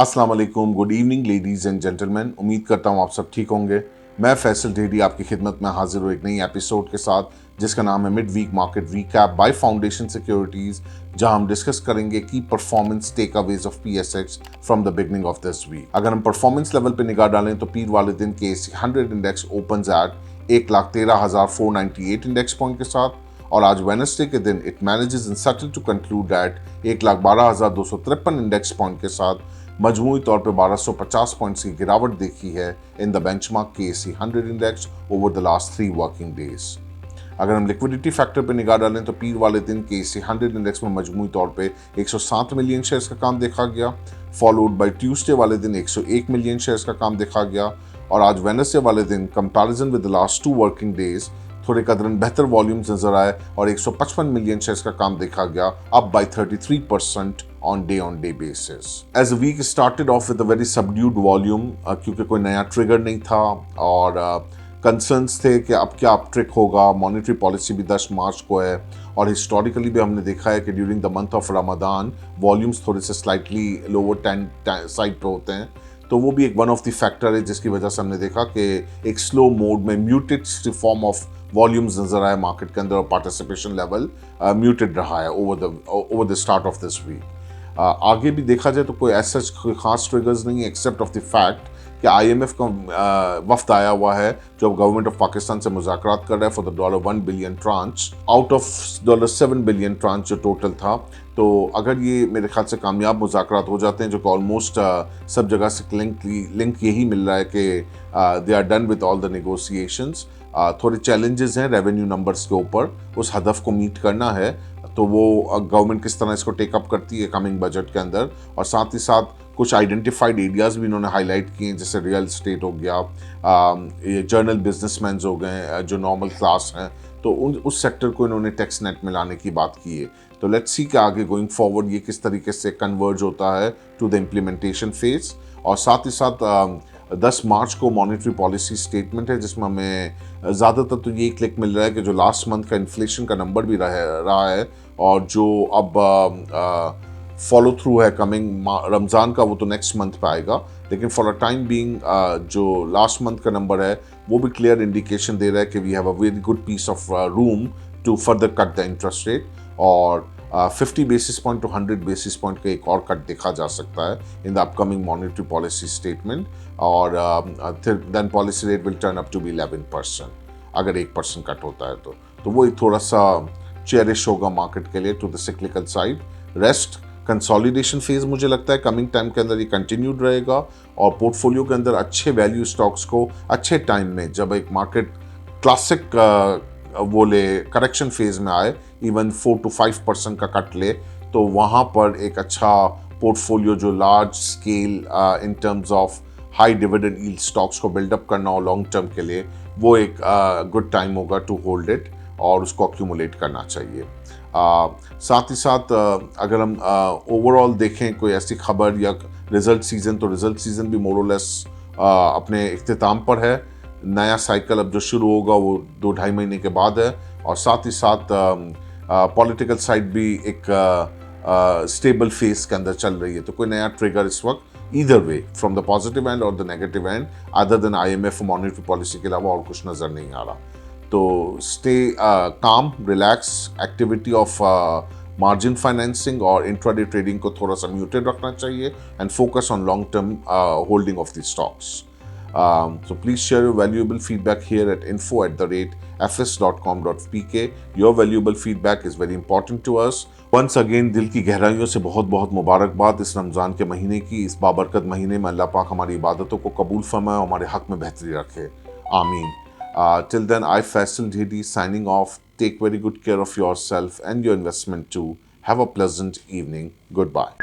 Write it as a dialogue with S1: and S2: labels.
S1: अस्सलाम वालेकुम, good evening ladies and gentleman. उम्मीद करता हूँ आप सब ठीक होंगे। मैं फैसल ढेडी आपकी खिदमत में हाजिर हूँ एक नई एपिसोड के साथ, जिसका नाम है mid week market recap by Foundation Securities, जहां हम डिस्कस करेंगे की performance takeaways of PSX from the beginning of this week. अगर हम परफॉर्मेंस लेवल पर निगाह डालें तो पीर वाले दिन KSE 100 index open at 1,13,498 index point के साथ, और आज वेडनेसडे के दिन it manages in subtle to conclude at 1,12,253 index point के साथ मजमूई तौर पर 1250 पॉइंट्स की गिरावट देखी है in the benchmark KSE 100 index over the last 3 working days. अगर हम लिक्विडिटी फैक्टर पर निगाह डालें तो पीर वाले दिन KSE 100 इंडेक्स में मजमूई तौर पे 107 मिलियन शेयर्स का काम देखा गया, फॉलोड बाय ट्यूसडे वाले दिन 101 मिलियन शेयर्स का काम देखा गया, और आज वेडनेसडे वाले दिन comparison with the last 2 working days थोड़े कदरन बेहतर वॉल्यूम्स नजर आए और 155 मिलियन शेयर्स का काम देखा गया, up by 33% on day basis. As the week started off with a very subdued volume, क्योंकि कोई नया ट्रिगर नहीं था और कंसर्न्स थे कि अब क्या अप ट्रिक होगा। मॉनेटरी पॉलिसी भी 10 मार्च को है और हिस्टोरिकली भी हमने देखा है कि during the month of Ramadan volumes थोड़े से स्लाइटली लोअर साइड पे होते हैं, तो वो भी एक वन ऑफ द फैक्टर है जिसकी वजह से हमने देखा कि एक स्लो मोड में म्यूटेड फॉर्म ऑफ वॉल्यूम्स नजर आए मार्केट के अंदर और पार्टिसिपेशन लेवल म्यूटेड रहा है over the start of this week. आगे भी देखा जाए तो कोई ऐसा खास ट्रिगर्स नहीं है एक्सेप्ट ऑफ द फैक्ट कि IMF का वफ्द आया हुआ है जो गवर्नमेंट ऑफ पाकिस्तान से मुज़ाकरात कर रहा है for the $1 billion tranche out of $7 billion tranche जो टोटल था। तो अगर ये मेरे ख्याल से कामयाब मुज़ाकरात हो जाते हैं, जो कि ऑलमोस्ट सब जगह से लिंक यही मिल रहा है कि they are done with all the negotiations. थोड़े चैलेंजेस हैं रेवेन्यू नंबर्स के ऊपर, उस हदफ को मीट करना है, तो वो गवर्नमेंट किस तरह इसको टेकअप करती है कमिंग बजट के अंदर। और साथ ही साथ कुछ आइडेंटिफाइड एरियाज भी इन्होंने हाईलाइट किए हैं, जैसे रियल स्टेट हो गया, ये जर्नल बिजनेसमैन हो गए जो नॉर्मल क्लास हैं, तो उस सेक्टर को इन्होंने टैक्स नेट में लाने की बात की है। तो लेट्स सी कि आगे गोइंग फॉरवर्ड ये किस तरीके से कन्वर्ज होता है टू द इम्प्लीमेंटेशन फेज। और साथ ही साथ 10 मार्च को मॉनेटरी पॉलिसी स्टेटमेंट है जिसमें हमें ज़्यादातर तो ये क्लिक मिल रहा है कि जो लास्ट मंथ का इन्फ्लेशन का नंबर भी रहा है और जो अब फॉलो थ्रू है कमिंग रमज़ान का, वो तो नेक्स्ट मंथ पे आएगा, लेकिन फॉर अ टाइम बीइंग जो लास्ट मंथ का नंबर है वो भी क्लियर इंडिकेशन दे रहा है कि we have a very good piece of room to further cut the interest rate, और 50 basis point to 100 basis point का एक और कट देखा जा सकता है in the upcoming monetary policy statement, और then policy rate will turn up to be 11% अगर 1% कट होता है तो वो एक थोड़ा सा चेरिश होगा मार्केट के लिए to the cyclical side. Rest consolidation phase मुझे लगता है कमिंग टाइम के अंदर ये कंटिन्यूड रहेगा, और पोर्टफोलियो के अंदर अच्छे वैल्यू स्टॉक्स को अच्छे टाइम में, जब एक मार्केट क्लासिक बोले करेक्शन फेज में आए, इवन 4 to 5% का कट ले, तो वहाँ पर एक अच्छा पोर्टफोलियो जो large scale in terms of high dividend yield stocks को बिल्डअप करना हो लॉन्ग टर्म के लिए, वो एक गुड टाइम होगा टू होल्ड इट और उसको अक्यूमुलेट करना चाहिए। साथ ही साथ अगर हम ओवरऑल देखें कोई ऐसी खबर या रिजल्ट सीजन, तो रिजल्ट सीजन भी मोरलेस अपने इख्तिताम पर है। नया साइकिल अब जो शुरू होगा वो 2-2.5 महीने के बाद है, और साथ ही साथ पॉलिटिकल साइड भी एक स्टेबल फेस के अंदर चल रही है, तो कोई नया ट्रिगर इस वक्त either way from the positive end और the negative end other than IMF monetary policy के अलावा और कुछ नज़र नहीं आ रहा। तो stay calm, relax, activity of margin financing और इंट्राडे ट्रेडिंग को थोड़ा सा म्यूटेड रखना चाहिए and focus on long term holding of the stocks. So please share your valuable feedback here at info@fs.com.pk. Your valuable feedback is very important to us. Once again दिल की गहराइयों से बहुत बहुत मुबारकबाद इस रमज़ान के महीने की, इस बाबरकत महीने में अल्लाह पाक हमारी इबादतों को कबूल फरमाए और हमारे हक में बेहतरी रखे, आमीन। Till then, I Faisal Dhidi signing off. Take very good care of yourself and your investment too. Have a pleasant evening. Goodbye.